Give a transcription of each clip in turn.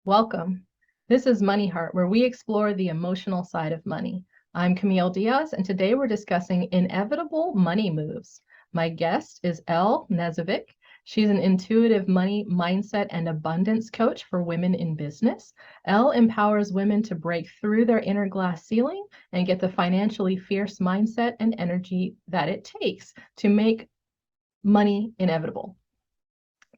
Welcome. This is Money Heart, where we explore the emotional side of money. I'm Camille Diaz, and today we're discussing inevitable money moves. My guest is Knezevic. She's an intuitive money mindset and abundance coach for women in business. Elle empowers women to break through their inner glass ceiling and get the financially fierce mindset and energy that it takes to make money inevitable.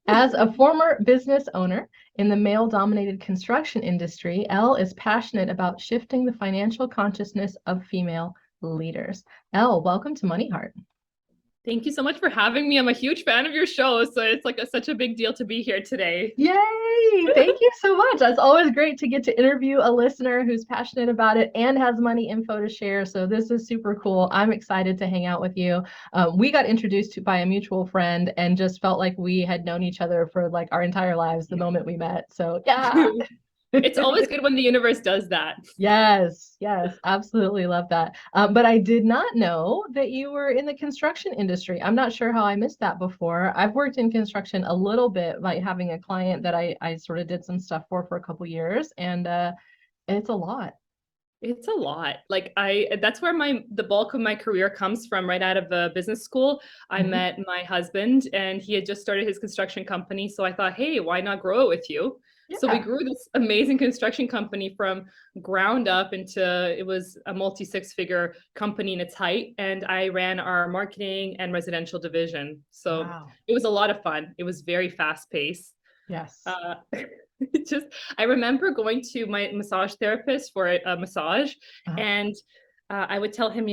As a former business owner in the male-dominated construction industry, Elle is passionate about shifting the financial consciousness of female leaders. Elle, welcome to Money Heart. Thank you so much for having me. I'm a huge fan of your show, so it's like such a big deal to be here today. Yay! Thank you so much. It's always great to get to interview a listener who's passionate about it and has money info to share. So this is super cool. I'm excited to hang out with you. We got introduced to by a mutual friend and just felt like we had known each other for like our entire lives the moment we met. So yeah. It's always good when the universe does that. Yes, absolutely love that. But I did not know that you were in the construction industry. I'm not sure how I missed that before. I've worked in construction a little bit, like having a client that I sort of did some stuff for a couple years, and it's a lot. It's a lot. That's where the bulk of my career comes from. Right out of business school, I Mhm. met my husband and he had just started his construction company. So I thought, hey, why not grow it with you? So we Yeah. grew this amazing construction company from ground up into it was a multi six-figure company in its height. And I ran our marketing and residential division. So Wow. it was a lot of fun. It was very fast paced. Yes. Uh, just I remember going to my massage therapist for a massage, Uh, and I would tell him,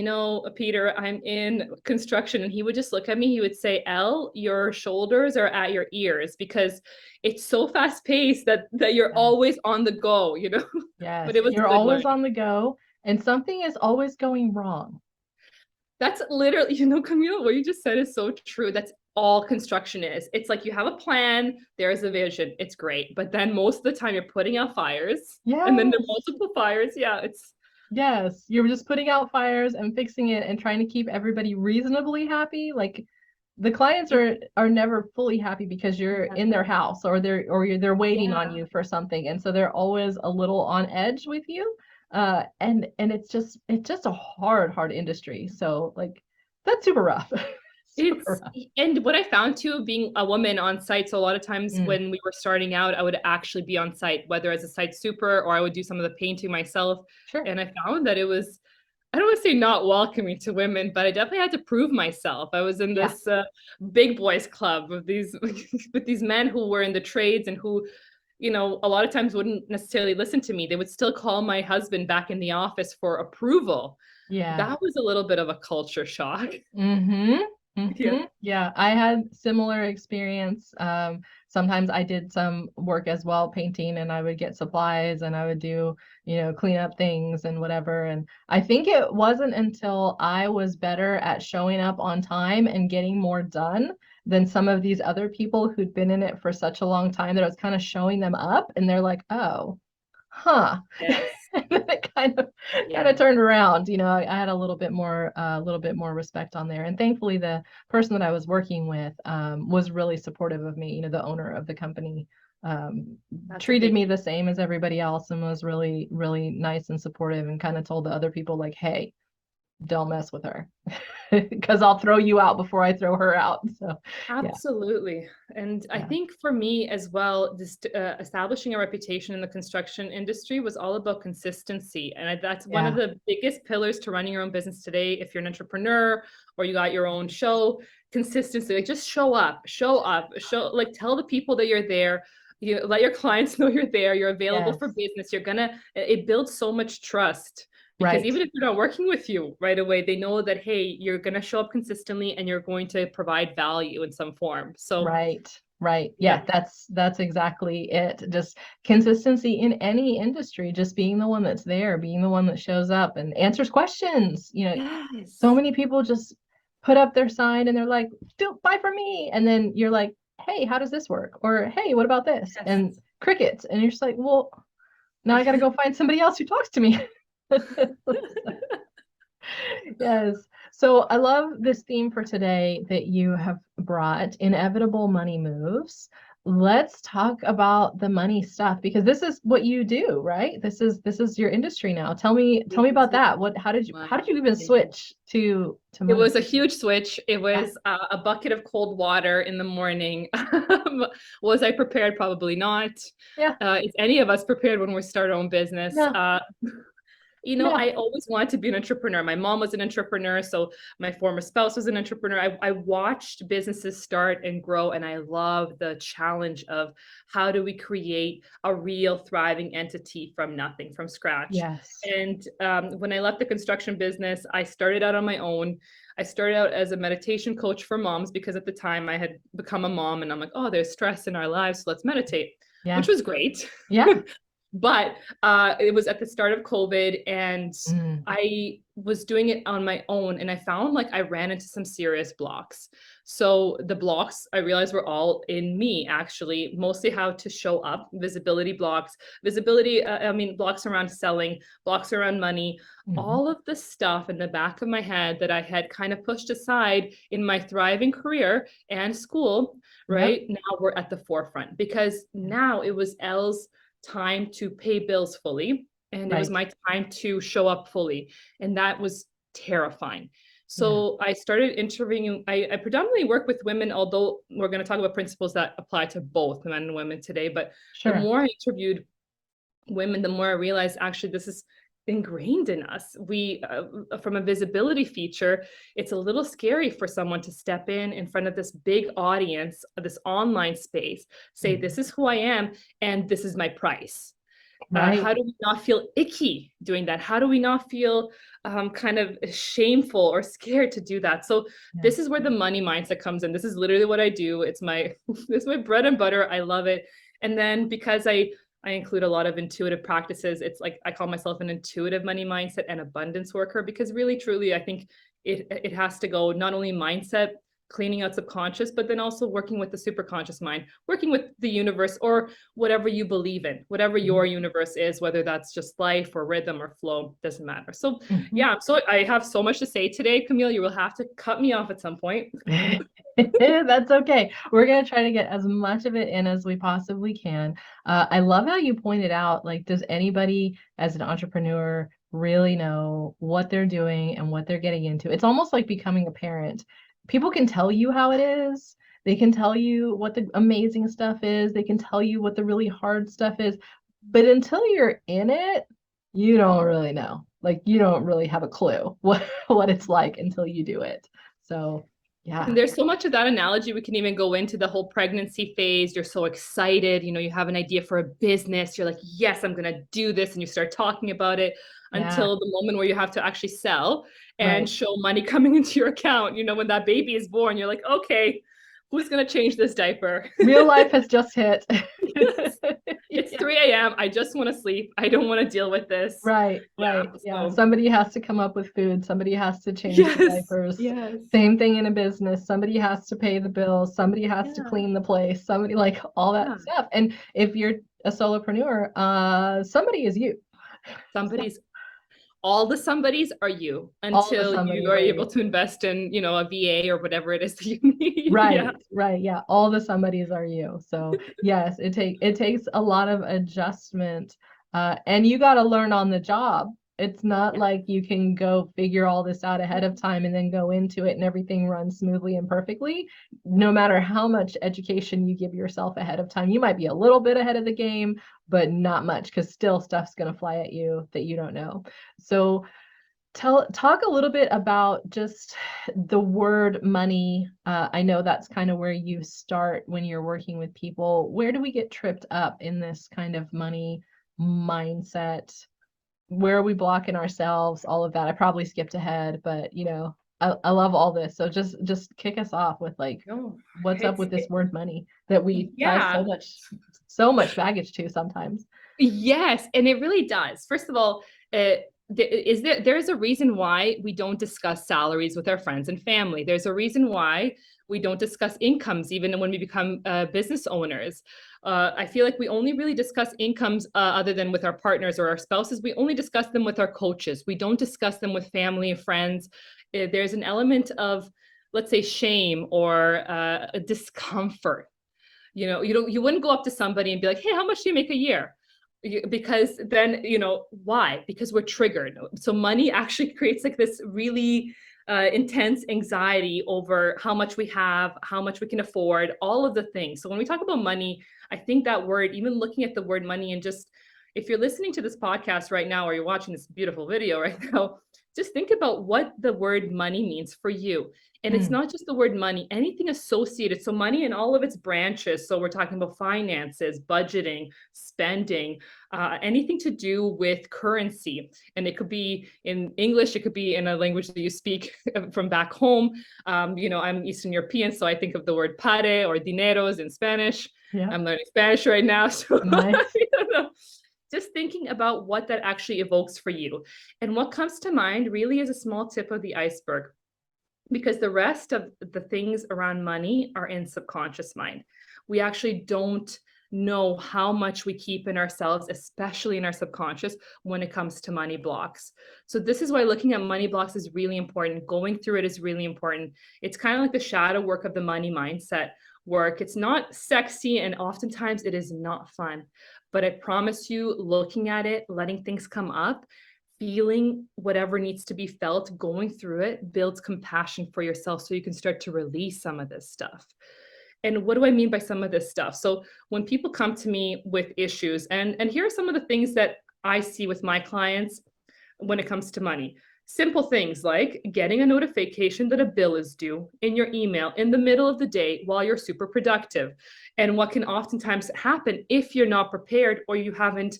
Peter, I'm in construction, and he would just look at me. He would say, "Elle, your shoulders are at your ears because it's so fast paced that you're yes. always on the go." But Yes. it was You're good always learning. on the go, and something is always going wrong. That's literally, Camille, what you just said is so true. That's all construction is. It's like you have a plan, there's a vision, it's great. But then most of the time you're putting out fires, and then there are Yes. multiple fires. Yeah, it's Yes, you're just putting out fires and fixing it and trying to keep everybody reasonably happy. Like the clients are never fully happy because you're in their house or they're waiting on yeah. you for something, and so they're always a little on edge with you. And it's just a hard industry. So like that's super rough. Super It's rough. and what I found too, being a woman on site, so a lot of times Mm, when we were starting out, I would actually be on site, whether as a site super or I would do some of the painting myself. sure. And I found that it was, I don't want to say not welcoming to women, but I definitely had to prove myself. I was in Yeah. this big boys club with these with these men who were in the trades and who, a lot of times wouldn't necessarily listen to me. They would still call my husband back in the office for approval. Yeah. That was a little bit of a culture shock. Mm-hmm. Yeah. Mm-hmm. Yeah, I had similar experience. Sometimes I did some work as well, painting, and I would get supplies and I would do, clean up things and whatever. And I think it wasn't until I was better at showing up on time and getting more done than some of these other people who'd been in it for such a long time that I was kind of showing them up and they're like, oh, huh. Yes. And then it kind of Yeah. turned around. I had a little bit more respect on there. And thankfully the person that I was working with was really supportive of me. The owner of the company um, That's a treated big me the deal. same as everybody else and was really, really nice and supportive and kind of told the other people like, hey, don't mess with her because I'll throw you out before I throw her out. So yeah, Absolutely. And I yeah, think for me as well, just establishing a reputation in the construction industry was all about consistency. And that's one of yeah, the biggest pillars to running your own business today. If you're an entrepreneur or you got your own show, consistency, like just show up, like tell the people that you're there. You let your clients know you're there, you're available for yes, business. It builds so much trust because right. even if they're not working with you right away, they know that, hey, you're going to show up consistently and you're going to provide value in some form. So, Right, right. yeah. Yeah, that's exactly it. Just consistency in any industry, just being the one that's there, being the one that shows up and answers questions. So Yes. many people just put up their sign and they're like, "Do buy from me." And then you're like, "Hey, how does this work?" Or, "Hey, what about this?" And Yes. crickets. And you're just like, "Well, now I got to go find somebody else who talks to me." Yes. So I love this theme for today that you have brought, inevitable money moves. let's talk about the money stuff because this is what you do, right? This is your industry now. Tell me This is about what that. How did you even money. switch to It money? was a huge switch. It Yeah. was a bucket of cold water in the morning. Was I prepared? Probably not. Yeah. Is any of us prepared when we start our own business? No. I No. always wanted to be an entrepreneur. My mom was an entrepreneur, so my former spouse was an entrepreneur. I watched businesses start and grow, and I love the challenge of how do we create a real thriving entity from nothing, from scratch. Yes. And when I left the construction business, I started out on my own. I started out as a meditation coach for moms because at the time I had become a mom, and I'm like, oh, there's stress in our lives, so let's meditate, Yeah. which was great. Yeah. But it was at the start of COVID, and Mm. I was doing it on my own, and I found like I ran into some serious blocks. So the blocks I realized were all in me, actually, mostly how to show up, visibility blocks, blocks around selling, blocks around money, Mhm. all of the stuff in the back of my head that I had kind of pushed aside in my thriving career and school, Yep. right? Now we're at the forefront because now it was Elle's time to pay bills fully, and it was Right. my time to show up fully, and that was terrifying. Yeah. So I started interviewing. I predominantly work with women, although we're going to talk about principles that apply to both men and women today. But the Sure. more I interviewed women, the more I realized actually this is ingrained in us. From a visibility feature, it's a little scary for someone to step in front of this big audience, this online space, say, Mhm. this is who I am, and this is my price. Right. How do we not feel icky doing that? How do we not feel kind of shameful or scared to do that? So Yeah. this is where the money mindset comes in. This is literally what I do. It's my it's my bread and butter. I love it. And then because I include a lot of intuitive practices, it's like I call myself an intuitive money mindset and abundance worker because really truly I think it has to go not only mindset, cleaning out subconscious, but then also working with the superconscious mind, working with the universe or whatever you believe in, whatever your universe is, whether that's just life or rhythm or flow, doesn't matter. So Mhm. yeah, so I have so much to say today, Camille. You will have to cut me off at some point. That's okay. We're going to try to get as much of it in as we possibly can. I love how you pointed out, like, does anybody as an entrepreneur really know what they're doing and what they're getting into? It's almost like becoming a parent. People can tell you how it is. They can tell you what the amazing stuff is. They can tell you what the really hard stuff is. But until you're in it, you don't really know. Like, you don't really have a clue what it's like until you do it. So, And yeah. there's so much of that analogy. We can even go into the whole pregnancy phase. You're so excited, you have an idea for a business. You're like, yes, I'm going to do this. And you start talking about it Yeah, until the moment where you have to actually sell and right. show money coming into your account. When that baby is born, you're like, okay, who's going to change this diaper? Real life has just hit. Yes. It's Yeah. 3 a.m. I just want to sleep. I don't want to deal with this. Right, Yeah. right. Yeah. So, Somebody has to come up with food. Somebody has to change the yes. diapers. Yes. Same thing in a business. Somebody has to pay the bills. Somebody has to Yeah. clean the place. Somebody like all that Yeah. stuff. And if you're a solopreneur, somebody is you. So Somebody's all the somebodies are you all the until you somebodies are are able you. to invest in, a VA or whatever it is that you need. Yeah. Right, right. Yeah. All the somebodies are you. So yes, it takes a lot of adjustment. And you got to learn on the job. It's not Yeah. like you can go figure all this out ahead of time and then go into it and everything runs smoothly and perfectly. No matter how much education you give yourself ahead of time, you might be a little bit ahead of the game, but not much because still stuff's going to fly at you that you don't know. So talk a little bit about just the word money. I know that's kind of where you start when you're working with people. Where do we get tripped up in this kind of money mindset? Where are we blocking ourselves? All of that. I probably skipped ahead, but I love all this. So just kick us off with like No, what's up it's with this word money that we tie yeah. so much baggage to sometimes. Yes, and it really does. First of all, there's a reason why we don't discuss salaries with our friends and family. There's a reason why we don't discuss incomes even when we become business owners. I feel like we only really discuss incomes other than with our partners or our spouses. We only discuss them with our coaches. We don't discuss them with family and friends. There's an element of, let's say, shame or a discomfort You wouldn't go up to somebody and be like, hey, how much do you make a year? Because then, why? Because we're triggered. So money actually creates like this really intense anxiety over how much we have, how much we can afford, all of the things. So when we talk about money, I think that word, even looking at the word money, and just if you're listening to this podcast right now, or you're watching this beautiful video right now, just think about what the word money means for you. And it's not just the word money, anything associated. So money in all of its branches. So we're talking about finances, budgeting, spending, anything to do with currency. And it could be in English, it could be in a language that you speak from back home. I'm Eastern European, so I think of the word pare or dineros in Spanish. Yeah. I'm learning Spanish right now. So Nice. just thinking about what that actually evokes for you. And what comes to mind really is a small tip of the iceberg, because the rest of the things around money are in subconscious mind. We actually don't know how much we keep in ourselves, especially in our subconscious, when it comes to money blocks. So this is why looking at money blocks is really important. Going through it is really important. It's kind of like the shadow work of the money mindset work. It's not sexy, and oftentimes it is not fun. But I promise you, looking at it, letting things come up, feeling whatever needs to be felt, going through it builds compassion for yourself so you can start to release some of this stuff. And what do I mean by some of this stuff? So when people come to me with issues, and here are some of the things that I see with my clients when it comes to money. Simple things like getting a notification that a bill is due in your email in the middle of the day while you're super productive. And what can oftentimes happen if you're not prepared, or you haven't,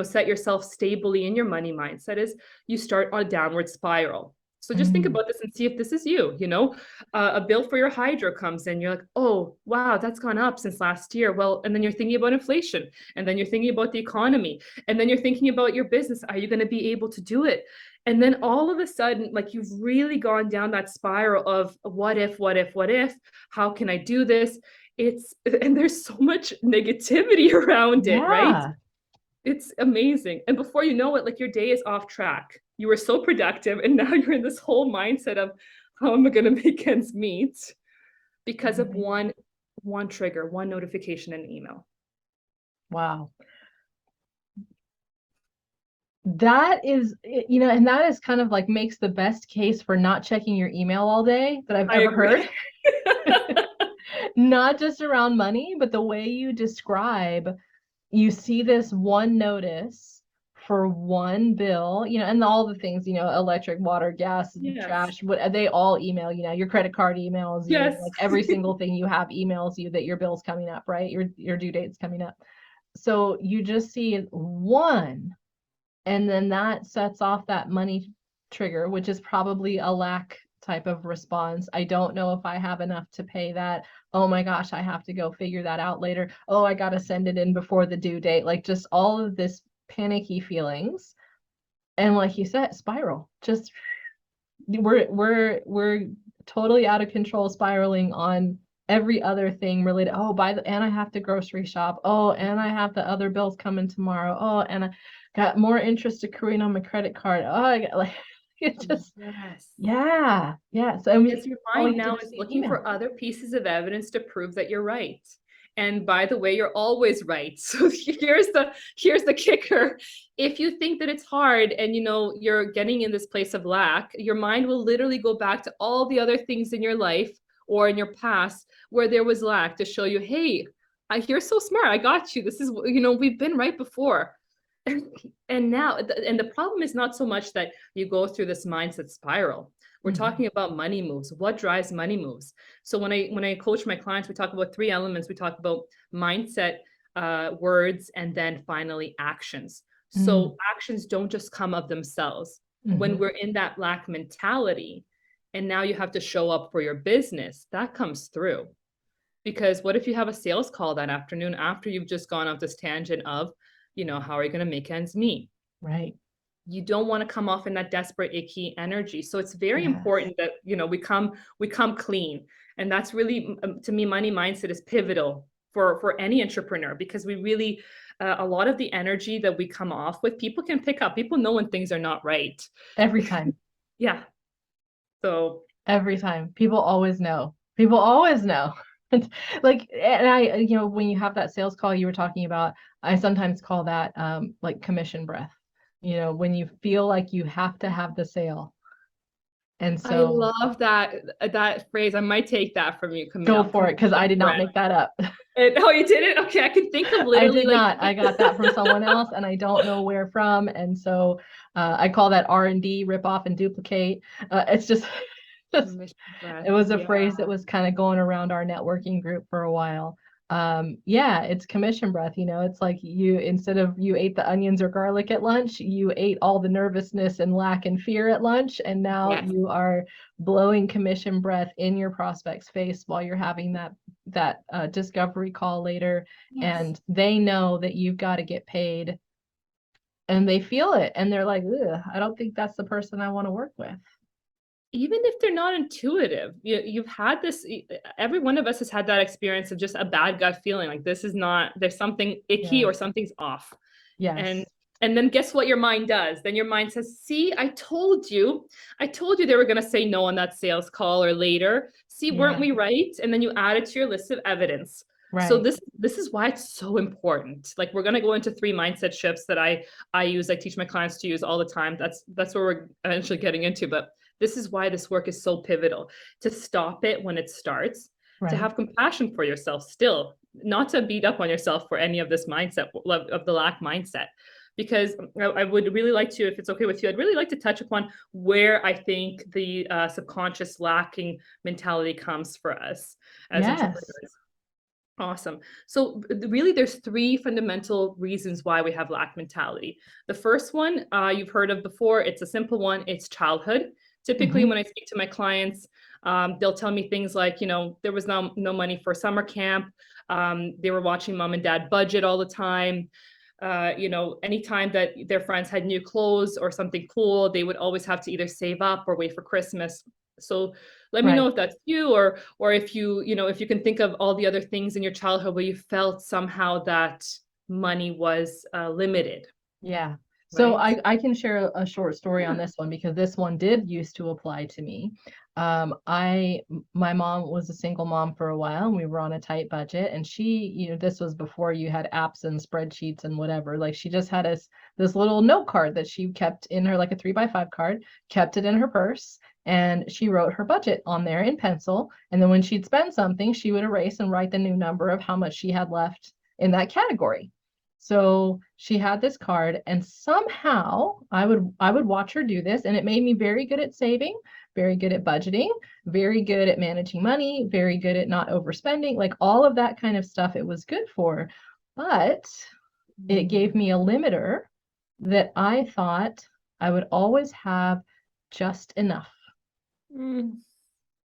set yourself stably in your money mindset, is you start on a downward spiral. So just think about this and see if this is you. A bill for your hydro comes in, you're like, oh, wow, that's gone up since last year. Well, and then you're thinking about inflation, and then you're thinking about the economy, and then you're thinking about your business. Are you going to be able to do it? And then all of a sudden, like, you've really gone down that spiral of what if, how can I do this? And there's so much negativity around it, right? Yeah. It's amazing. And before you know it, like, your day is off track. You were so productive, and now you're in this whole mindset of, how am I going to make ends meet? Because of one trigger, one notification in an email. Wow. That is, and that is kind of like makes the best case for not checking your email all day that I've ever heard. Not just around money, but the way you describe, you see this one notice for one bill, and all the things, electric, water, gas, trash, they all email you now. Your credit card emails you, like every single thing you have emails you that your bill's coming up, right? Your due date's coming up. So you just see one, and then that sets off that money trigger, which is probably a lack type of response. I don't know if I have enough to pay that. Oh my gosh, I have to go figure that out later. Oh, I got to send it in before the due date. Like, just all of this panicky feelings. And like you said, spiral. Just we're totally out of control, spiraling on every other thing related. Oh, and I have to grocery shop. Oh, and I have the other bills coming tomorrow. Oh, and I got more interest accruing on my credit card. Oh, I got like it just yeah. So I mean, your mind now is looking for other pieces of evidence to prove that you're right. And by the way, you're always right. So here's the kicker. If you think that it's hard and you're getting in this place of lack, your mind will literally go back to all the other things in your life or in your past where there was lack to show you, hey, you're so smart. I got you. This is, we've been right before. And now, and the problem is not so much that you go through this mindset spiral. We're talking about money moves. What drives money moves? So when I coach my clients, we talk about 3 elements. We talk about mindset, words, and then finally actions. So actions don't just come of themselves. When we're in that lack mentality, and now you have to show up for your business, that comes through. Because what if you have a sales call that afternoon after you've just gone off this tangent of, how are you going to make ends meet? Right. You don't want to come off in that desperate, icky energy. So it's very important that, we come clean. And that's really, to me, money mindset is pivotal for any entrepreneur, because we really, a lot of the energy that we come off with, people can pick up. People know when things are not right. Every time. Yeah. So every time. People always know. People always know. Like, and I, when you have that sales call you were talking about, I sometimes call that like commission breath, when you feel like you have to have the sale. And I so love that phrase. I might take that from you, go Camille. for it, because I Commission did not breath. make that up. Oh, you did it? Okay, I can think of I literally did like not. I got that from someone else, and I don't know where from. And so I call that R&D, rip off and duplicate. It's just, commission breath. it was a Yeah. phrase that was kind of going around our networking group for a while. Yeah, it's commission breath. It's like instead of you ate the onions or garlic at lunch, you ate all the nervousness and lack and fear at lunch, and now Yes. you are blowing commission breath in your prospect's face while you're having that discovery call later, Yes. and they know that you've got to get paid, and they feel it, and they're like, ugh, I don't think that's the person I want to work with. Even if they're not intuitive, you've had this, every one of us has had that experience of just a bad gut feeling like this is not, there's something icky or Yes. something's off. And Yes. and then guess what your mind does? Then your mind says, see, I told you they were going to say no on that sales call or later. See, weren't Yeah. we right? And then you add it to your list of evidence. So Right. this is why it's so important. Like we're going to go into 3 mindset shifts that I use, I teach my clients to use all the time. That's what we're eventually getting into. But this is why this work is so pivotal, to stop it when it starts, to Right. have compassion for yourself still, not to beat up on yourself for any of this mindset of the lack mindset. Because I would really like to, if it's okay with you, I'd really like to touch upon where I think the subconscious lacking mentality comes for us as Yes. entrepreneurs. Awesome. So really, there's 3 fundamental reasons why we have lack mentality. The first one you've heard of before. It's a simple one. It's childhood. Typically, Hmm. when I speak to my clients, they'll tell me things like, there was no money for summer camp. They were watching mom and dad budget all the time. Anytime that their friends had new clothes or something cool, they would always have to either save up or wait for Christmas. So let me know Right. if that's you, or if if you can think of all the other things in your childhood where you felt somehow that money was limited, Yeah. So right? I can share a short story on Yeah. this one because this one did used to apply to me. My mom was a single mom for a while, and we were on a tight budget. And she, this was before you had apps and spreadsheets and whatever. Like, she just had this little note card that she kept in her, like a 3x5 card, kept it in her purse, and she wrote her budget on there in pencil. And then when she'd spend something, she would erase and write the new number of how much she had left in that category. So she had this card, and somehow I would watch her do this, and it made me very good at saving, very good at budgeting, very good at managing money, very good at not overspending, like all of that kind of stuff it was good for. But it gave me a limiter that I thought I would always have just enough, Mm.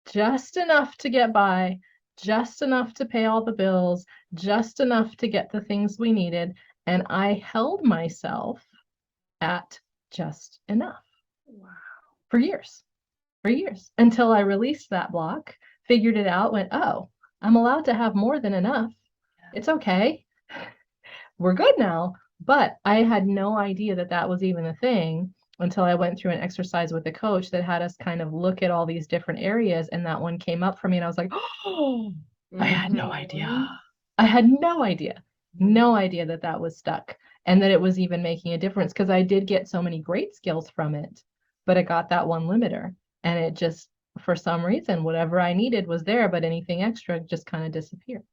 just enough to get by, just enough to pay all the bills, just enough to get the things we needed. And I held myself at just enough Wow. for years, until I released that block, figured it out, went, oh, I'm allowed to have more than enough. It's okay. We're good now. But I had no idea that that was even a thing until I went through an exercise with a coach that had us kind of look at all these different areas. And that one came up for me. And I was like, oh, I had no idea. Mhm. I had no idea that that was stuck and that it was even making a difference, because I did get so many great skills from it, but it got that one limiter. And it just, for some reason, whatever I needed was there, but anything extra just kind of disappeared.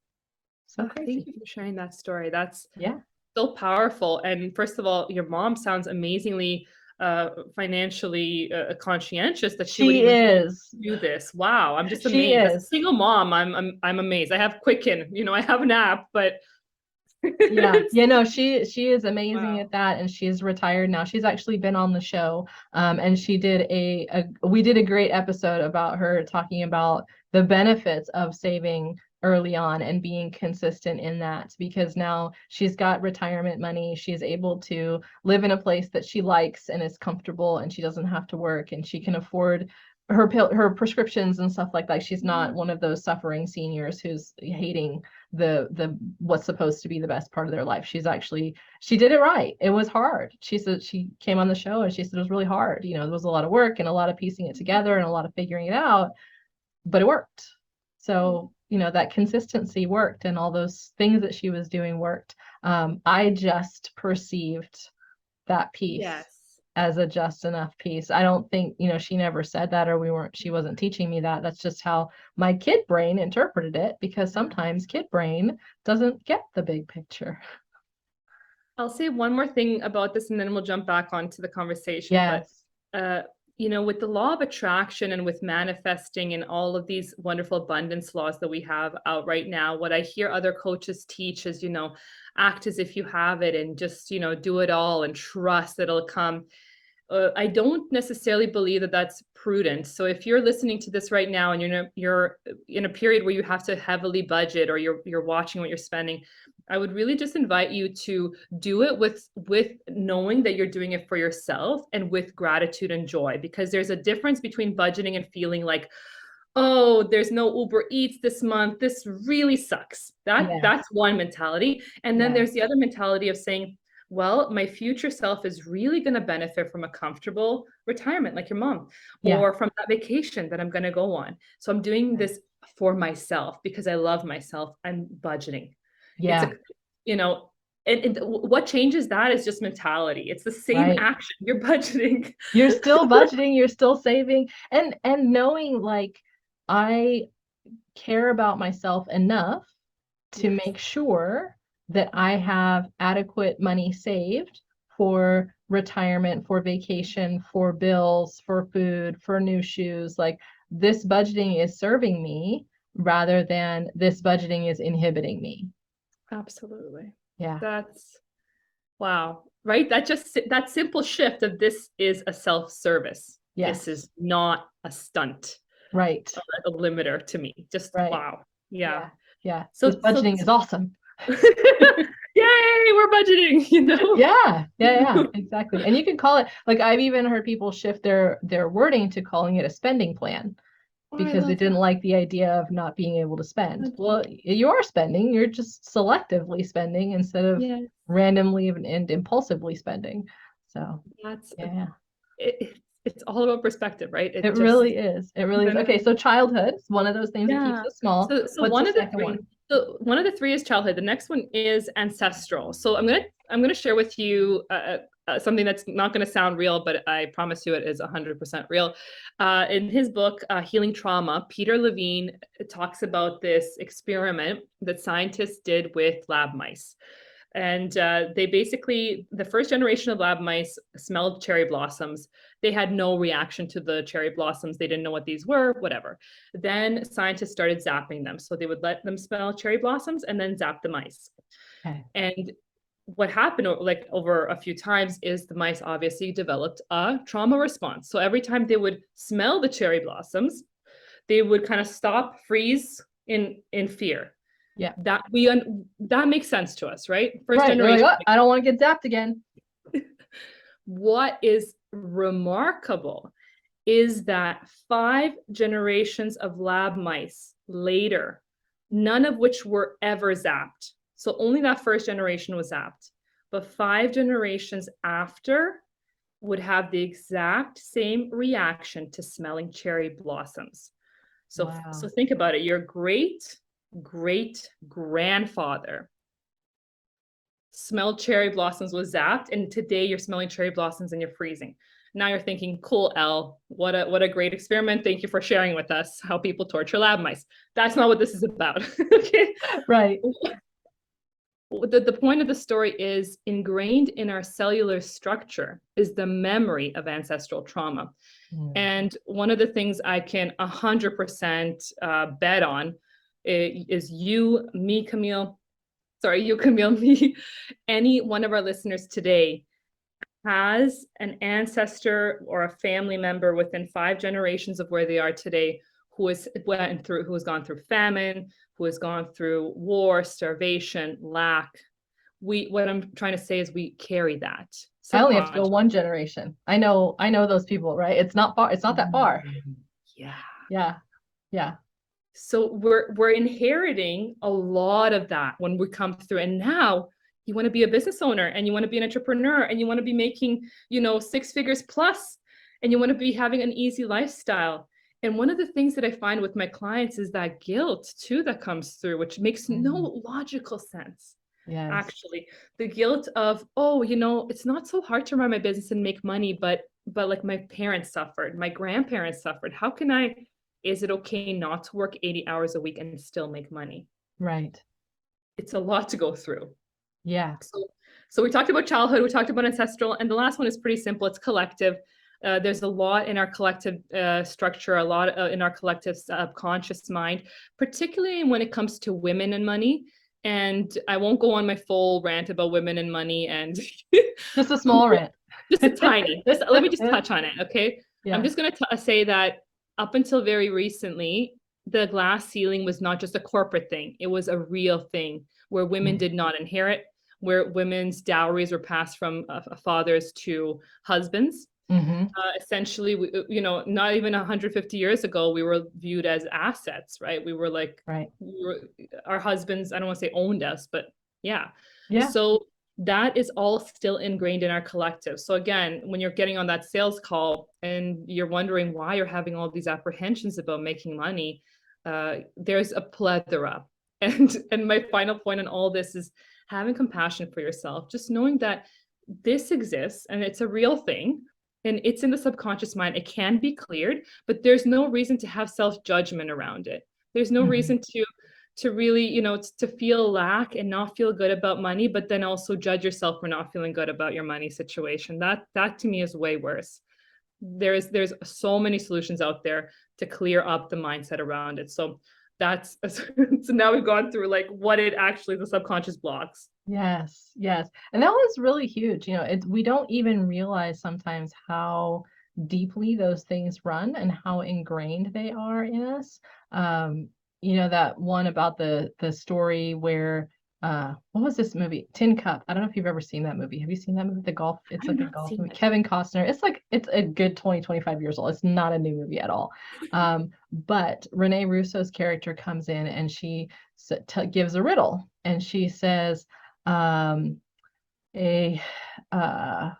So Thank crazy. you for sharing that story. That's Yeah. so powerful. And first of all, your mom sounds amazingly financially conscientious that she would She even is. do this. Wow, I'm just She amazed. As a is. single mom, I'm amazed. I have Quicken, I have an app, but Yeah. it's, No, she is amazing wow. at that, and she's retired now. She's actually been on the show. And she did we did a great episode about her talking about the benefits of saving early on and being consistent in that, because now she's got retirement money. She's able to live in a place that she likes and is comfortable, and she doesn't have to work, and she can afford her prescriptions and stuff like that. She's not one of those suffering seniors who's hating the what's supposed to be the best part of their life. She did it right. It was hard. She said, she came on the show and she said it was really hard. There was a lot of work and a lot of piecing it together and a lot of figuring it out, but it worked. So that consistency worked and all those things that she was doing worked. I just perceived that piece Yes. as a just enough piece. I don't think, she never said that, or she wasn't teaching me that. That's just how my kid brain interpreted it, because sometimes kid brain doesn't get the big picture. I'll say one more thing about this and then we'll jump back onto the conversation. But, Yes. uh, with the law of attraction and with manifesting and all of these wonderful abundance laws that we have out right now, what I hear other coaches teach is, act as if you have it and just, do it all and trust that it'll come. I don't necessarily believe that that's prudent. So if you're listening to this right now and you're in a period where you have to heavily budget or you're watching what you're spending, I would really just invite you to do it with knowing that you're doing it for yourself and with gratitude and joy, because there's a difference between budgeting and feeling like, oh, there's no Uber Eats this month. This really sucks. That's Yes. one mentality. And then there's Yes. the other mentality of saying, well, my future self is really going to benefit from a comfortable retirement, like your mom, Yeah. or from that vacation that I'm going to go on. So I'm doing this for myself because I love myself. I'm budgeting. It's Yeah. and what changes that is just mentality. It's the same Right. action. You're budgeting. You're still budgeting, you're still saving, and knowing, like, I care about myself enough to Yes, make sure that I have adequate money saved for retirement, for vacation, for bills, for food, for new shoes. Like, this budgeting is serving me rather than this budgeting is inhibiting me. absolutely. Yeah. That's wow. Right? That simple shift of this is a self-service. This Yes. is not a stunt, Right. a limiter to me. Just Right. wow. Yeah. Yeah. Yeah. This So budgeting is awesome. yay, we're budgeting. Yeah, yeah, yeah, exactly. And you can call it, like, I've even heard people shift their wording to calling it a spending plan Oh, I because they love didn't like the idea of not being able to spend. that. Well, you are spending, you're just selectively spending instead of Yeah, randomly and impulsively spending. So, that's yeah, it's all about perspective, right? it It just really is. It really is. then Okay, so childhood is one of those things that keeps yeah. us small. So What's one the of the second three. one? So one of the three is childhood. The next one is ancestral. So I'm gonna share with you something that's not going to sound real, but I promise you it is 100% real. In his book, Healing Trauma, Peter Levine talks about this experiment that scientists did with lab mice. And they basically, the first generation of lab mice smelled cherry blossoms. They had no reaction to the cherry blossoms. They didn't know what these were, whatever. Then scientists started zapping them. So they would let them smell cherry blossoms and then zap the mice. Okay. And what happened like over a few times is the mice obviously developed a trauma response. So every time they would smell the cherry blossoms, they would kind of stop, freeze in fear. Yeah. That makes sense to us, right? First Right. You're like, generation. oh, I don't want to get zapped again. What is remarkable is that 5 generations of lab mice later, none of which were ever zapped. So only that first generation was zapped. But 5 generations after would have the exact same reaction to smelling cherry blossoms. So, Wow. so think about it. Your great grandfather smelled cherry blossoms, was zapped, and today you're smelling cherry blossoms and you're freezing. Now you're thinking, cool, Elle, what a great experiment. Thank you for sharing with us how people torture lab mice. That's not what this is about. Okay. Right. The point of the story is ingrained in our cellular structure is the memory of ancestral trauma. And one of the things I can 100% bet on is you, Camille, me, any one of our listeners today has an ancestor or a family member within 5 generations of where they are today who has gone through famine, who has gone through war, starvation, lack. What I'm trying to say is we carry that. I only have to go one generation. I know those people, right? It's not far. It's not that far. Yeah. Yeah. Yeah. So we're inheriting a lot of that when we come through. And now you want to be a business owner and you want to be an entrepreneur and you want to be making, 6 figures plus, and you want to be having an easy lifestyle. And one of the things that I find with my clients is that guilt too that comes through, which makes Mm. no logical sense. Yes. Actually, the guilt of, oh, it's not so hard to run my business and make money, but like my parents suffered, my grandparents suffered. How can I, is it okay not to work 80 hours a week and still make money? Right. It's a lot to go through. Yeah. So we talked about childhood, we talked about ancestral, and the last one is pretty simple. It's collective. There's a lot in our collective structure, a lot in our collective subconscious mind, particularly when it comes to women and money. And I won't go on my full rant about women and money and Just a small rant. just a tiny, just let me just touch on it, okay? I'm Yeah. just going to say that up until very recently, the glass ceiling was not just a corporate thing, it was a real thing where women Mm. did not inherit, where women's dowries were passed from fathers to husbands. Hmm. Essentially, not even 150 years ago, we were viewed as assets, right? We were like, Right. our husbands, I don't want to say owned us, but yeah. Yeah. So that is all still ingrained in our collective. So again, when you're getting on that sales call and you're wondering why you're having all these apprehensions about making money, there's a plethora. And my final point on all this is having compassion for yourself, just knowing that this exists and it's a real thing and it's in the subconscious mind. It can be cleared, but there's no reason to have self-judgment around it. There's no Hmm. reason to really, to feel lack and not feel good about money, but then also judge yourself for not feeling good about your money situation. That to me is way worse. There's so many solutions out there to clear up the mindset around it. So that's so now we've gone through like what it actually the subconscious blocks. Yes, yes. And that was really huge. We don't even realize sometimes how deeply those things run and how ingrained they are in us. Um, that one about the story where what was this movie? Tin Cup. I don't know if you've ever seen that movie. Have you seen that movie? The golf, it's I've like a not golf seen movie. it. Kevin Costner. It's a good 20, 25 years old. It's not a new movie at all. But Renee Russo's character comes in and she gives a riddle and she says, um, a uh,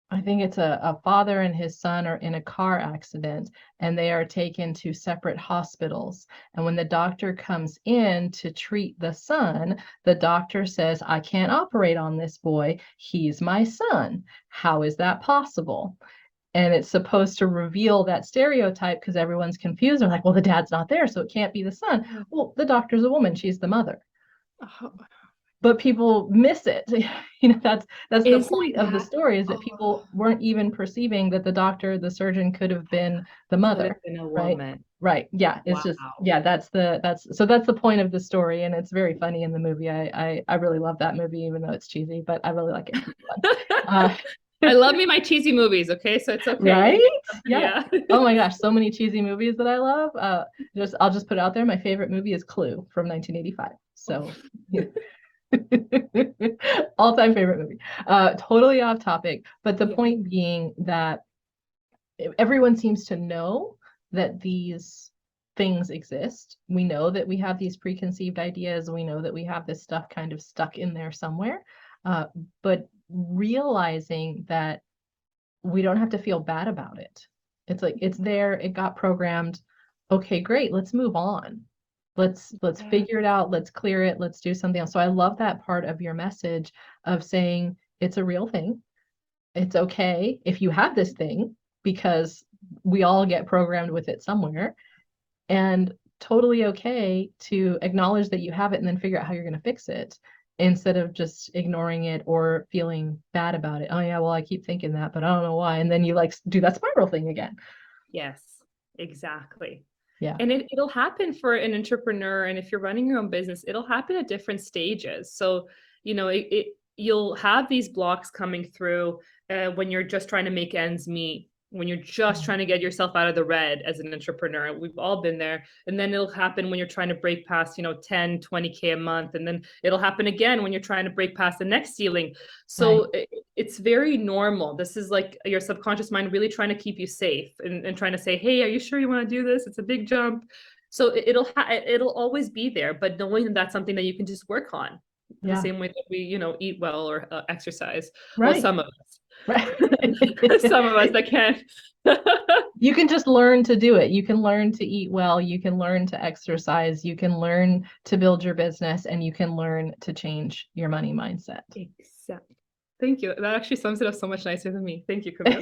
I think it's a father and his son are in a car accident and they are taken to separate hospitals. And when the doctor comes in to treat the son, the doctor says, I can't operate on this boy. He's my son. How is that possible? And it's supposed to reveal that stereotype because everyone's confused. They're like, well, the dad's not there, so it can't be the son. Well, the doctor's a woman, she's the mother, Oh, but people miss it. That's the isn't point of the that, story, is that oh, people weren't even perceiving that the doctor, the surgeon, could have been the could have mother. been a Right. woman. Right. Yeah. It's just, Wow. yeah, that's the point of the story. And it's very funny in the movie. I really love that movie, even though it's cheesy, but I really like it. It's fun. I love me my cheesy movies, okay? So it's okay. You Right. can get something, Yeah. yeah. Oh my gosh, so many cheesy movies that I love. I'll just put it out there. My favorite movie is Clue from 1985. So yeah. All-time favorite movie. Totally off topic, but the Yeah. point being that everyone seems to know that these things exist. We know that we have these preconceived ideas. We know that we have this stuff kind of stuck in there somewhere. Uh, but realizing that we don't have to feel bad about it. It's like it's there, it got programmed. Okay, great, let's move on. Let's Yeah. figure it out, let's clear it, let's do something else. So I love that part of your message of saying it's a real thing. It's okay if you have this thing because we all get programmed with it somewhere, and totally okay to acknowledge that you have it and then figure out how you're going to fix it instead of just ignoring it or feeling bad about it. Oh yeah, well I keep thinking that, but I don't know why. And then you like do that spiral thing again. Yes, exactly. Yeah. And it'll happen for an entrepreneur. And if you're running your own business, it'll happen at different stages. So, you'll have these blocks coming through when you're just trying to make ends meet, when you're just trying to get yourself out of the red as an entrepreneur. We've all been there. And then it'll happen when you're trying to break past, 10, 20K a month. And then it'll happen again when you're trying to break past the next ceiling. Right. So it's very normal. This is like your subconscious mind really trying to keep you safe and trying to say, hey, are you sure you want to do this? It's a big jump. So it'll always be there, but knowing that that's something that you can just work on the Yeah. same way that we, eat well or exercise. Well, Right. some of us. Right. Some of us that can't. You can just learn to do it. You can learn to eat well. You can learn to exercise. You can learn to build your business, and you can learn to change your money mindset. Exactly. Thank you. That actually sums it up so much nicer than me. Thank you, Camille.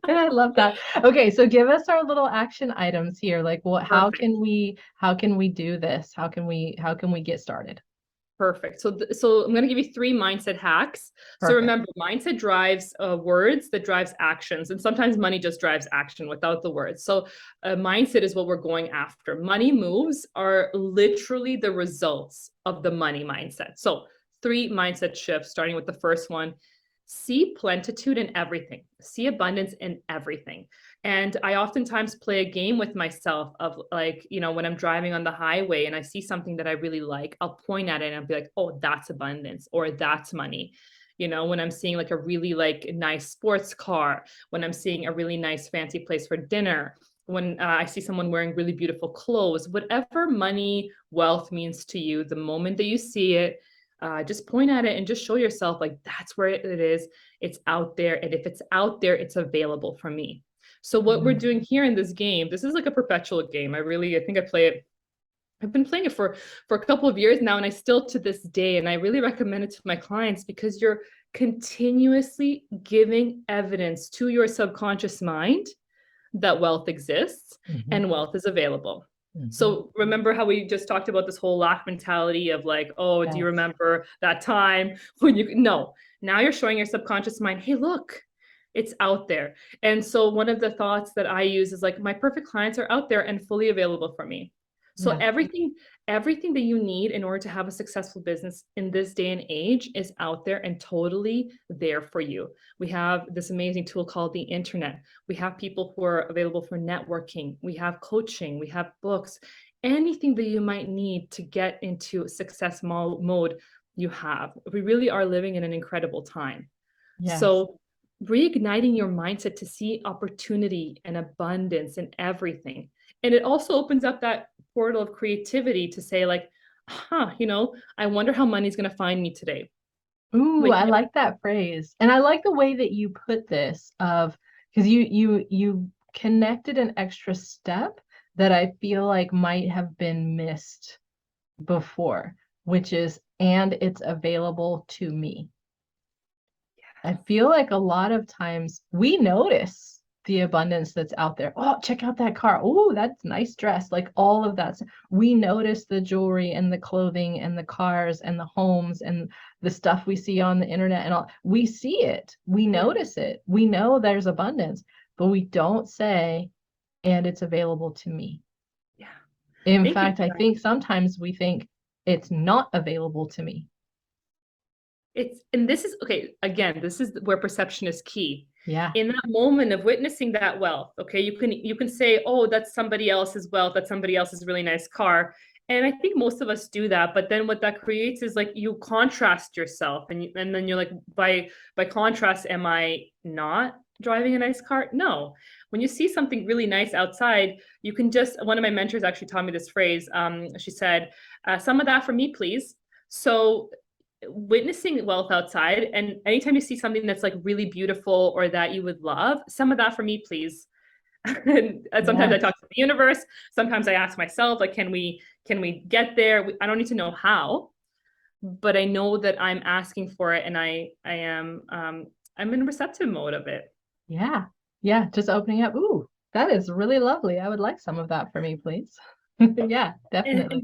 I love that. Okay, so give us our little action items here. Like what Perfect. how can we do this? How can we get started? Perfect. So I'm going to give you three mindset hacks. So Perfect. remember, mindset drives words, that drives actions, and sometimes money just drives action without the words. So mindset is what we're going after. Money moves are literally the results of the money mindset. So three mindset shifts, starting with the first one. See plenitude in everything. See abundance in everything. And I oftentimes play a game with myself of like, when I'm driving on the highway and I see something that I really like, I'll point at it and I'll be like, oh, that's abundance or that's money. When I'm seeing like a really like nice sports car, when I'm seeing a really nice fancy place for dinner, when I see someone wearing really beautiful clothes, whatever money, wealth means to you, the moment that you see it, just point at it and just show yourself like that's where it is. It's out there. And if it's out there, it's available for me. So what we're Mm. doing here in this game, this is like a perpetual game. I think I play it. I've been playing it for a couple of years now, and I still to this day, and I really recommend it to my clients because you're continuously giving evidence to your subconscious mind that wealth exists Mhm. and wealth is available. Mhm. So remember how we just talked about this whole lack mentality of like, oh, do you Yes. remember that time when you no, now you're showing your subconscious mind, hey, look, it's out there. And so one of the thoughts that I use is like my perfect clients are out there and fully available for me. So Yeah. everything that you need in order to have a successful business in this day and age is out there and totally there for you. We have this amazing tool called the internet. We have people who are available for networking. We have coaching. We have books. Anything that you might need to get into success mode, you have. We really are living in an incredible time. Yes. So, reigniting your mindset to see opportunity and abundance in everything. And it also opens up that portal of creativity to say, like, I wonder how money's going to find me today. Ooh, When I like that phrase. And I like the way that you put this of because you connected an extra step that I feel like might have been missed before, which is and it's available to me. I feel like a lot of times we notice the abundance that's out there. Oh, check out that car. Oh, that's nice dress. Like all of that. We notice the jewelry and the clothing and the cars and the homes and the stuff we see on the internet and all. We see it. We Mhm. notice it. We know there's abundance, but we don't say, and it's available to me. Yeah. In Thank you fact, for I that. think sometimes we think it's not available to me. And this is okay, again, this is where perception is key. Yeah. In that moment of witnessing that wealth, okay, you can say, oh, that's somebody else's wealth, that's somebody else's really nice car. And I think most of us do that, but then what that creates is like you contrast yourself and then you're like, by contrast, am I not driving a nice car? No. When you see something really nice outside, you can just one of my mentors actually taught me this phrase. She said, some of that for me, please. So witnessing wealth outside, and anytime you see something that's like really beautiful or that you would love, some of that for me, please. And sometimes I Yes. talk to the universe. Sometimes I ask myself, like, can we get there? I don't need to know how, but I know that I'm asking for it, and I am I'm in receptive mode of it. Yeah. Yeah. Just opening up. Ooh, that is really lovely. I would like some of that for me, please. Yeah, And definitely.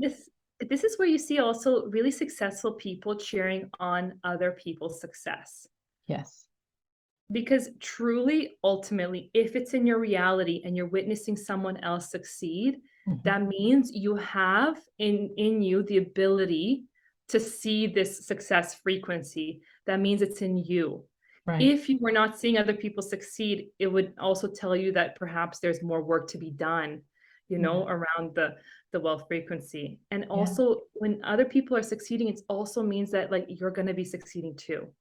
this is where you see also really successful people cheering on other people's success. Yes. Because truly, ultimately, if it's in your reality and you're witnessing someone else succeed, Mhm. that means you have in you the ability to see this success frequency. That means it's in you. Right. If you were not seeing other people succeed, it would also tell you that perhaps there's more work to be done, Yeah. around the wealth frequency. And Yeah. also when other people are succeeding, it also means that like you're going to be succeeding too.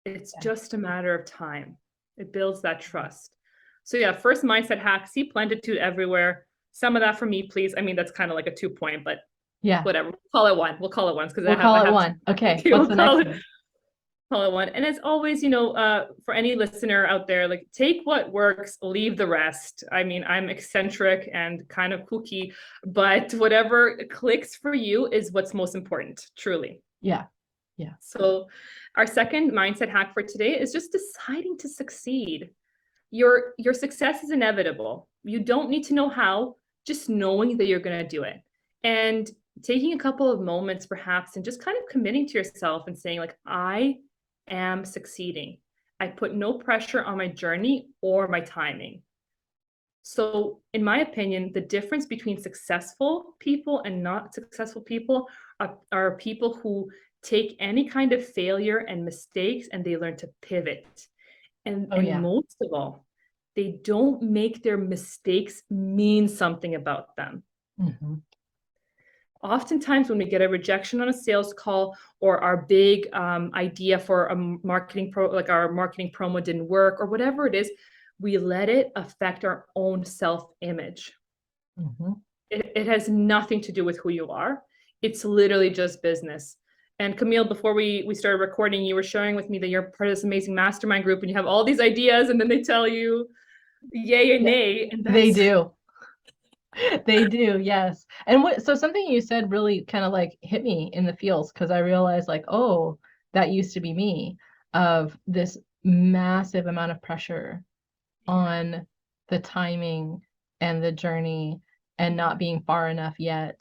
It's Yeah. just a matter of time. It builds that trust. So yeah, first mindset hack, see plentitude everywhere. Some of that for me, please. I mean, that's kind of like a 2 point, but Yeah. whatever. We'll call it one. We'll call it once because We'll I have call I it have one. Okay. okay, What's we'll the call next it one? Follow one. And as always, for any listener out there, like take what works, leave the rest. I mean, I'm eccentric and kind of kooky, but whatever clicks for you is what's most important, truly. Yeah. Yeah. So our second mindset hack for today is just deciding to succeed. Your success is inevitable. You don't need to know how, just knowing that you're going to do it. And taking a couple of moments perhaps and just kind of committing to yourself and saying like, I am succeeding. I put no pressure on my journey or my timing. So in my opinion, the difference between successful people and not successful people are people who take any kind of failure and mistakes and they learn to pivot. And, Oh, yeah. most of all, they don't make their mistakes mean something about them. Mm-hmm. Oftentimes when we get a rejection on a sales call or our big idea for a marketing like our marketing promo didn't work or whatever it is, we let it affect our own self-image. Mm-hmm. It has nothing to do with who you are. It's literally just business. And Camille, before we started recording, you were sharing with me that you're part of this amazing mastermind group and you have all these ideas and then they tell you yay or nay. And they do. They do, yes. And so something you said really kind of like hit me in the feels because I realized like, oh, that used to be me, of this massive amount of pressure on the timing and the journey and not being far enough yet,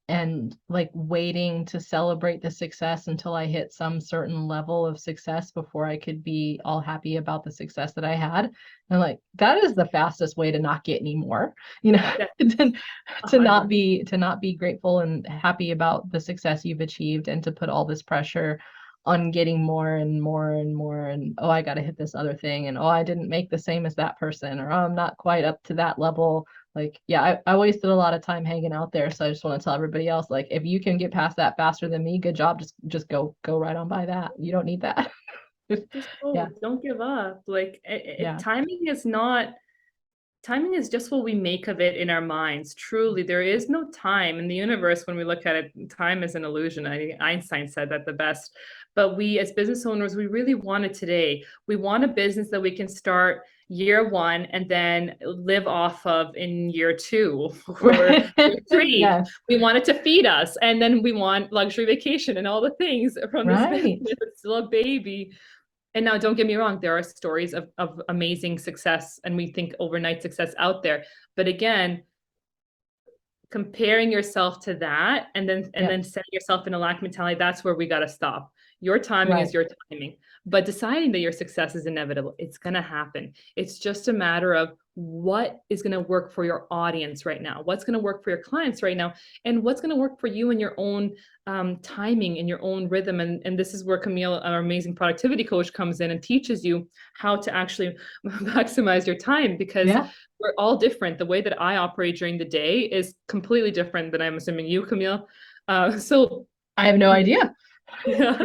and like waiting to celebrate the success until I hit some certain level of success before I could be all happy about the success that I had. And like that is the fastest way to not get any more, to not be grateful and happy about the success you've achieved, and to put all this pressure on getting more and more and more, and oh, I got to hit this other thing, and oh, I didn't make the same as that person, or oh, I'm not quite up to that level. Like, yeah, I wasted a lot of time hanging out there. So I just want to tell everybody else, like, if you can get past that faster than me, good job. Just go right on by that. You don't need that. just go, Yeah. don't give up. Like Yeah. timing is just what we make of it in our minds. Truly, there is no time in the universe. When we look at it, time is an illusion. I think Einstein said that the best. But we as business owners, we really want it today. We want a business that we can start year one and then live off of in year two or year three. Yes. We want it to feed us. And then we want luxury vacation and all the things from this business. It's still a baby. And now, don't get me wrong, there are stories of amazing success and we think overnight success out there. But again, comparing yourself to that and then setting yourself in a lack mentality, that's where we got to stop. Your timing is your timing, but deciding that your success is inevitable, it's going to happen. It's just a matter of what is going to work for your audience right now, what's going to work for your clients right now, and what's going to work for you in your own timing, in your own rhythm. And this is where Camille, our amazing productivity coach, comes in and teaches you how to actually maximize your time, because we're all different. The way that I operate during the day is completely different than I'm assuming you, Camille. So I have no idea. Yeah.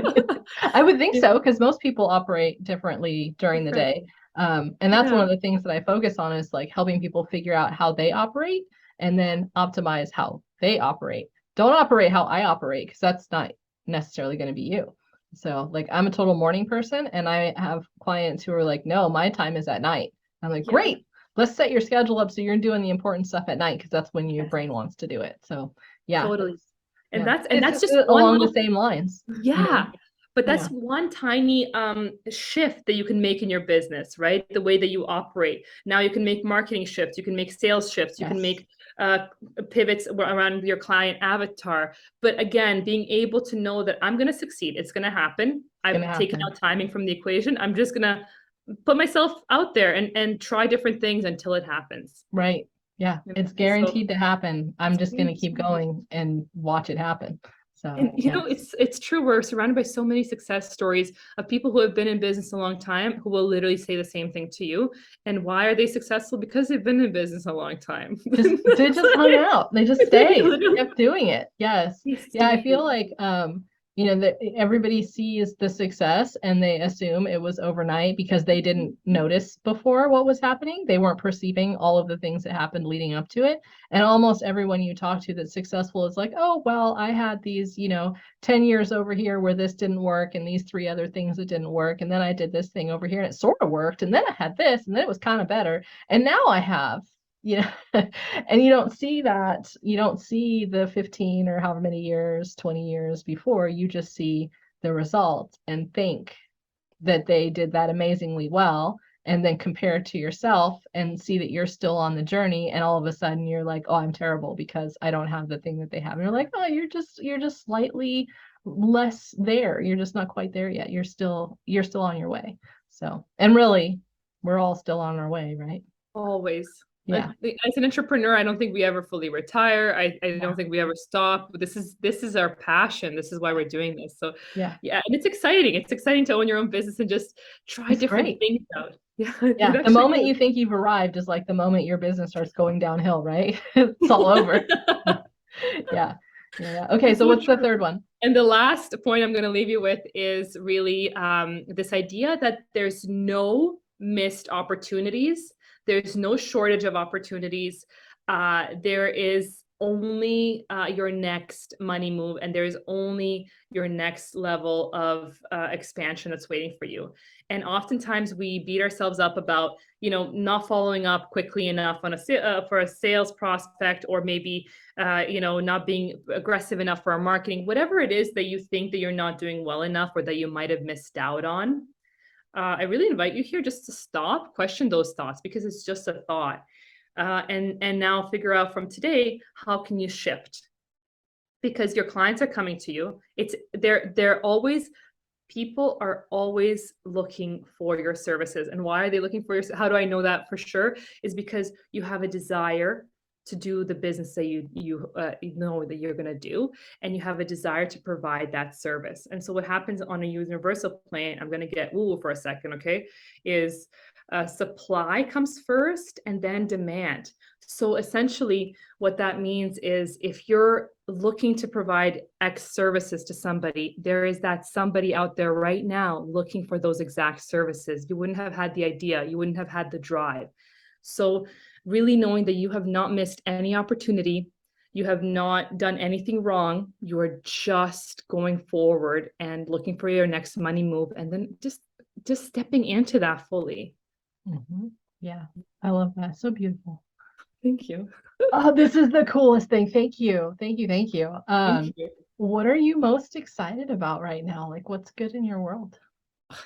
I would think so, because most people operate differently during the day. And that's one of the things that I focus on, is like helping people figure out how they operate and then optimize how they operate. Don't operate how I operate, because that's not necessarily going to be you. So like I'm a total morning person, and I have clients who are like, no, my time is at night. I'm like, great, let's set your schedule up so you're doing the important stuff at night, because that's when your brain wants to do it. So yeah. Totally. And Yeah. that's just along the same lines. Yeah. But that's one tiny shift that you can make in your business, right? The way that you operate. Now you can make marketing shifts, you can make sales shifts, you can make pivots around your client avatar. But again, being able to know that I'm going to succeed, it's going to happen. I've taken out timing from the equation. I'm just going to put myself out there and try different things until it happens. Right. Yeah, it's guaranteed to happen. I'm just going to keep going and watch it happen. So, and it's true. We're surrounded by so many success stories of people who have been in business a long time, who will literally say the same thing to you. And why are they successful? Because they've been in business a long time. They just hung out. They just stayed. Kept doing it. Yes. Yeah, I feel like that everybody sees the success and they assume it was overnight because they didn't notice before what was happening. They weren't perceiving all of the things that happened leading up to it. And almost everyone you talk to that's successful is like, oh, well, I had these, 10 years over here where this didn't work and these three other things that didn't work. And then I did this thing over here and it sort of worked. And then I had this and then it was kind of better. And now I have, and you don't see that. You don't see the 15 or however many years, 20 years before. You just see the result and think that they did that amazingly well, and then compare it to yourself and see that you're still on the journey, and all of a sudden you're like, oh, I'm terrible because I don't have the thing that they have. And you're like, oh, you're just slightly less there. You're just not quite there yet. You're still on your way. So, and really, we're all still on our way, right? Always. Yeah. As an entrepreneur, I don't think we ever fully retire. I don't think we ever stop. This is our passion. This is why we're doing this. So Yeah. yeah, and it's exciting. It's exciting to own your own business and just try It's different great. things out. Yeah, Yeah. it The actually moment you think you've arrived is like the moment your business starts going downhill, right? It's all over. is. Yeah. Yeah. Okay. It's So so what's the true. third one? And the last point I'm going to leave you with is really this idea that there's no missed opportunities. There's no shortage of opportunities. There is only your next money move, and there's only your next level of expansion that's waiting for you. And oftentimes we beat ourselves up about, not following up quickly enough on for a sales prospect, or maybe not being aggressive enough for our marketing, whatever it is that you think that you're not doing well enough or that you might have missed out on. I really invite you here just to stop, question those thoughts, because it's just a thought. And now figure out from today, how can you shift? Because your clients are coming to you. They're always, people are always looking for your services. And why are they looking for your, how do I know that for sure? Is because you have a desire to do the business that you know that you're going to do, and you have a desire to provide that service. And so what happens on a universal plane, I'm going to get woo for a second, okay, is supply comes first and then demand. So essentially what that means is, if you're looking to provide X services to somebody, there is that somebody out there right now looking for those exact services. You wouldn't have had the idea, you wouldn't have had the drive. So really knowing that you have not missed any opportunity, you have not done anything wrong, you are just going forward and looking for your next money move, and then just stepping into that fully. Mm-hmm. Yeah, I love that. So beautiful. Thank you. Oh, this is the coolest thing. Thank you. Thank you. Thank you. Thank you. What are you most excited about right now? Like, what's good in your world?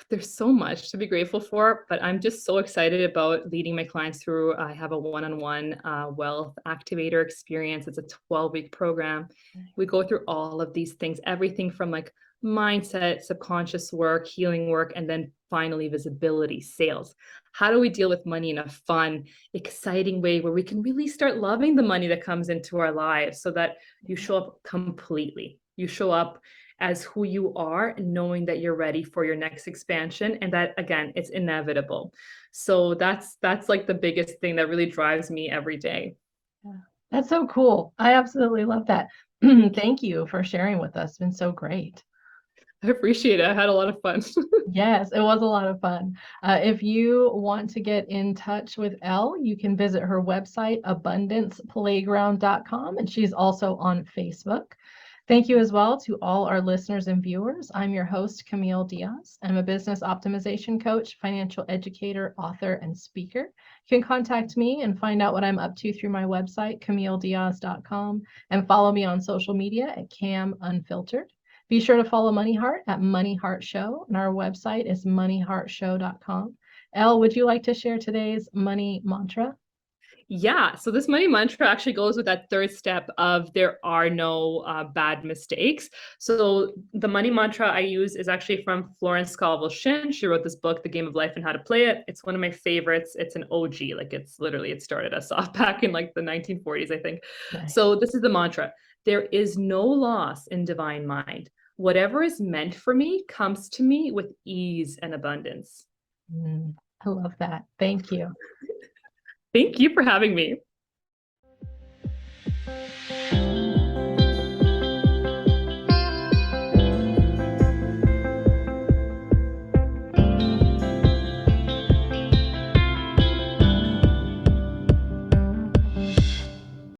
There's so much to be grateful for, but I'm just so excited about leading my clients through. I have a one-on-one wealth activator experience. It's a 12-week program. We go through all of these things, everything from like mindset, subconscious work, healing work, and then finally visibility, sales. How do we deal with money in a fun, exciting way where we can really start loving the money that comes into our lives, so that you show up completely. You show up as who you are, knowing that you're ready for your next expansion, and that, again, it's inevitable. So that's like the biggest thing that really drives me every day. Yeah. That's so cool. I absolutely love that. Thank you for sharing with us. It's been so great. I appreciate it. I had a lot of fun. Yes, it was a lot of fun. If you want to get in touch with Elle, you can visit her website, abundanceplayground.com, and she's also on Facebook. Thank you as well to all our listeners and viewers. I'm your host, Camille Diaz. I'm a business optimization coach, financial educator, author, and speaker. You can contact me and find out what I'm up to through my website, CamilleDiaz.com, and follow me on social media at Cam Unfiltered. Be sure to follow MoneyHeart at MoneyHeart Show, and our website is moneyheartshow.com. Elle, would you like to share today's money mantra? Yeah, so this money mantra actually goes with that third step of there are no bad mistakes. So the money mantra I use is actually from Florence Scovel Shinn. She wrote this book, The Game of Life and How to Play It. It's one of my favorites. It's an OG, like it's literally, it started us off back in like the 1940s, I think. Nice. So this is the mantra: there is no loss in divine mind. Whatever is meant for me comes to me with ease and abundance. I love that. Thank you. Thank you for having me.